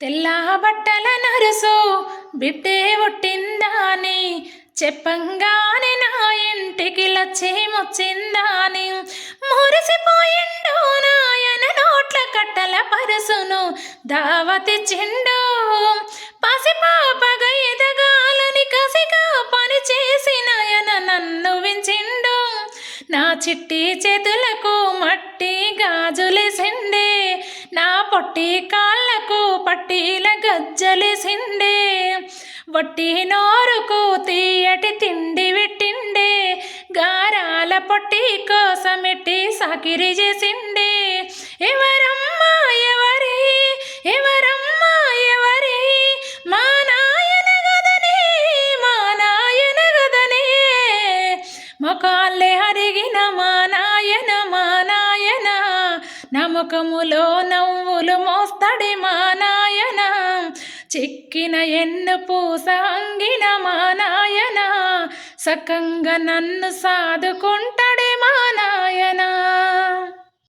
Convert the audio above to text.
తెల్ల బట్టల నరుసు బిడ్డే పుట్టిందాని చెప్పంగానే నా ఇంటికి లచ్చేమొచ్చిందాని మురిసిపోయిండు నాయన నోట్ల కట్టల పరుసును దావతిచ్చిండు పసిపాపగా ఎదగాలని కసిగా పని చేసి నాయన నన్ను వించిండు నా చిట్టి చేతులకు మట్టి గాజులేసిండే నా పొట్టి కాళ్ళకు పట్టీల గజ్జలేసిండే వట్టి నోరుకు తీయటి తిండి పెట్టిండే గారాల పొట్టి కోసమెట్టి సాకిరి చేసిండే ఎవరమ్మా ఎవరి ఎవరమ్మా ఎవరి మా నాయన గదనే మా నాయన గదనే మొకాళ్ళే అరిగిన మా నాయన నమ్మకములో నవ్వులు మోస్తడి మా నాయన చిక్కిన ఎన్ను పూస అంగిన మా నాయన సకంగా నన్ను సాదుకుంటాడు